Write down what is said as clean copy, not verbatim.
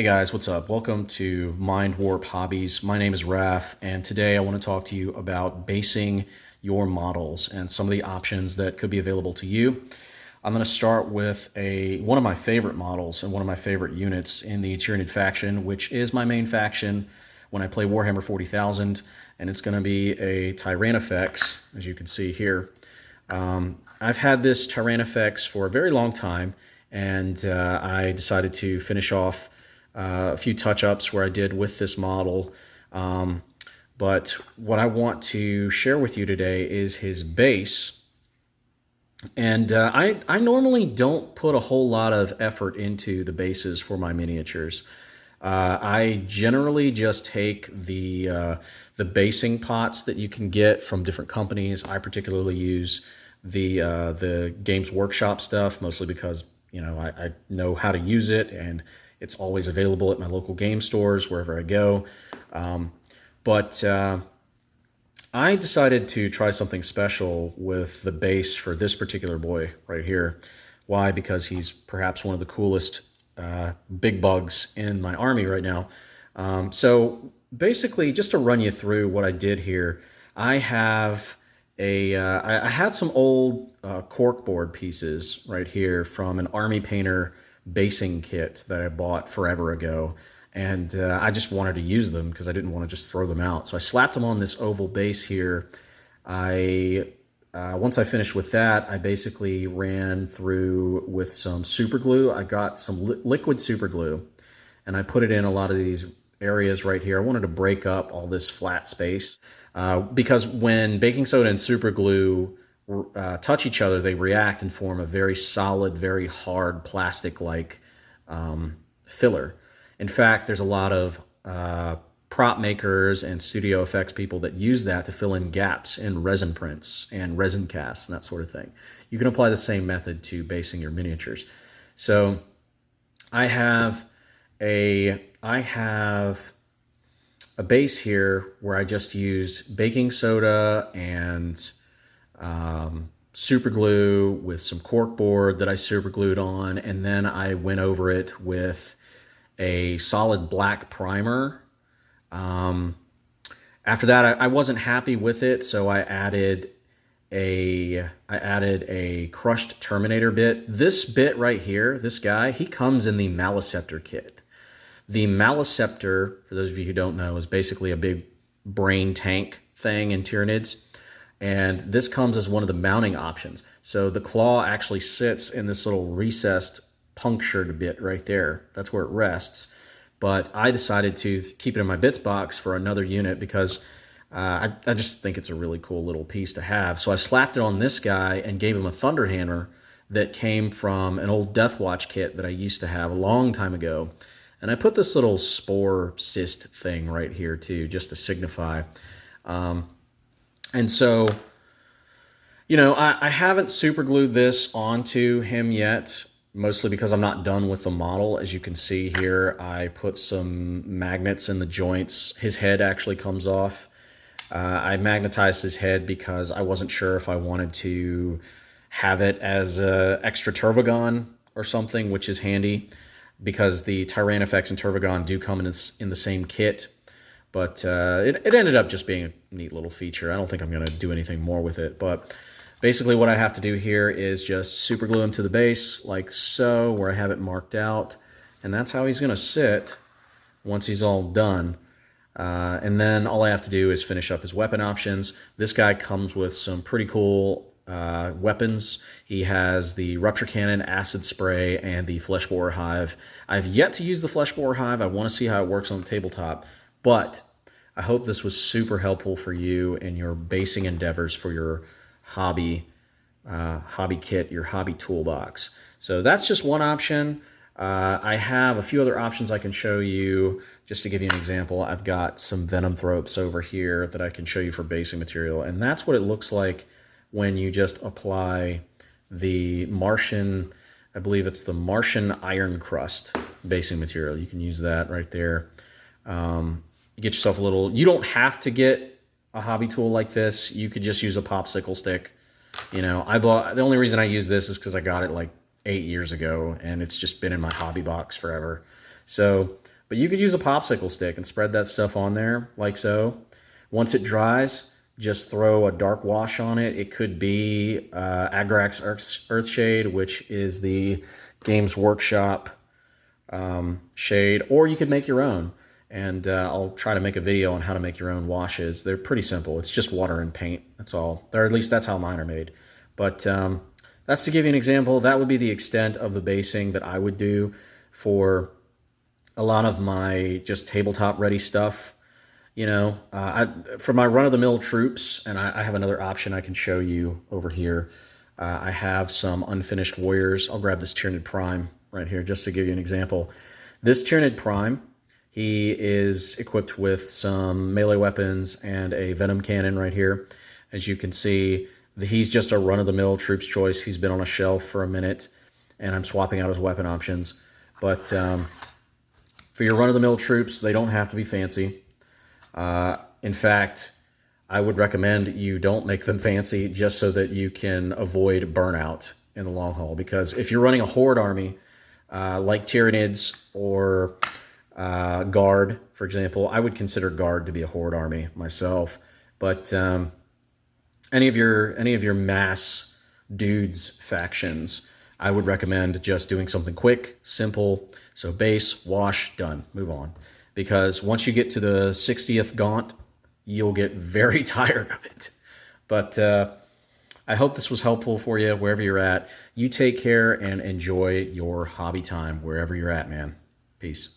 Hey guys, what's up? Welcome to Mind Warp Hobbies. My name is Raf, and today I want to talk to you about basing your models and some of the options that could be available to you. I'm going to start with one of my favorite models and one of my favorite units in the Tyranid faction, which is my main faction when I play Warhammer 40,000, and it's going to be a Tyrannofex, as you can see here. I've had this Tyrannofex for a very long time, and I decided to finish off a few touch-ups where I did with this model. But what I want to share with you today is his base. And I normally don't put a whole lot of effort into the bases for my miniatures. I generally just take the basing pots that you can get from different companies. I particularly use the Games Workshop stuff, mostly because I know how to use it, and it's always available at my local game stores wherever I go. But I decided to try something special with the base for this particular boy right here. Why? Because he's perhaps one of the coolest big bugs in my army right now. So basically, just to run you through what I did here, I have I had some old corkboard pieces right here from an Army Painter basing kit that I bought forever ago, and I just wanted to use them because I didn't want to just throw them out. So I slapped them on this oval base here. Once I finished with that, I basically ran through with some super glue. I got some liquid super glue, and I put it in a lot of these areas right here. I wanted to break up all this flat space because when baking soda and super glue touch each other, they react and form a very solid, very hard plastic-like filler. In fact, there's a lot of prop makers and studio effects people that use that to fill in gaps in resin prints and resin casts and that sort of thing. You can apply the same method to basing your miniatures. So I have a base here where I just used baking soda and super glue with some corkboard that I super glued on, and then I went over it with a solid black primer. After that, I wasn't happy with it, so I added a crushed Terminator bit. This bit right here, this guy, he comes in the Maliceptor kit. The Maliceptor, for those of you who don't know, is basically a big brain tank thing in Tyranids. And this comes as one of the mounting options. So the claw actually sits in this little recessed punctured bit right there. That's where it rests. But I decided to keep it in my bits box for another unit because I just think it's a really cool little piece to have. So I slapped it on this guy and gave him a Thunder Hammer that came from an old Deathwatch kit that I used to have a long time ago. And I put this little spore cyst thing right here too, just to signify. And so, I haven't super glued this onto him yet, mostly because I'm not done with the model. As you can see here, I put some magnets in the joints. His head actually comes off. I magnetized his head because I wasn't sure if I wanted to have it as a extra Tervagon or something, which is handy because the Tyrannofex and Tervagon do come in the same kit. But it ended up just being a neat little feature. I don't think I'm going to do anything more with it. But basically what I have to do here is just super glue him to the base like so, where I have it marked out. And that's how he's going to sit once he's all done. And then all I have to do is finish up his weapon options. This guy comes with some pretty cool weapons. He has the Rupture Cannon, Acid Spray, and the Flesh Borer Hive. I've yet to use the Flesh Borer Hive. I want to see how it works on the tabletop. But I hope this was super helpful for you in your basing endeavors for your hobby kit, your hobby toolbox. So that's just one option. I have a few other options I can show you. Just to give you an example, I've got some Venom Thropes over here that I can show you for basing material. And that's what it looks like when you just apply the Martian, I believe it's the Martian Iron Crust basing material. You can use that right there. You get yourself a little, you don't have to get a hobby tool like this. You could just use a popsicle stick. The only reason I use this is because I got it like 8 years ago, and it's just been in my hobby box forever. So, but you could use a popsicle stick and spread that stuff on there like so. Once it dries, just throw a dark wash on it. It could be Agrax Earthshade, which is the Games Workshop shade, or you could make your own. And I'll try to make a video on how to make your own washes. They're pretty simple. It's just water and paint. That's all. Or at least that's how mine are made. But that's to give you an example. That would be the extent of the basing that I would do for a lot of my just tabletop ready stuff. You know, for my run-of-the-mill troops, and I have another option I can show you over here. I have some unfinished warriors. I'll grab this Tyranid Prime right here just to give you an example. This Tyranid Prime, he is equipped with some melee weapons and a venom cannon right here. As you can see, he's just a run-of-the-mill troops choice. He's been on a shelf for a minute, and I'm swapping out his weapon options. But for your run-of-the-mill troops, they don't have to be fancy. In fact, I would recommend you don't make them fancy just so that you can avoid burnout in the long haul. Because if you're running a horde army, like Tyranids or Guard, for example, I would consider Guard to be a horde army myself. But any of your mass dudes factions, I would recommend just doing something quick, simple. So base, wash, done, move on. Because once you get to the 60th gaunt, you'll get very tired of it. But I hope this was helpful for you wherever you're at. You take care and enjoy your hobby time wherever you're at, man. Peace.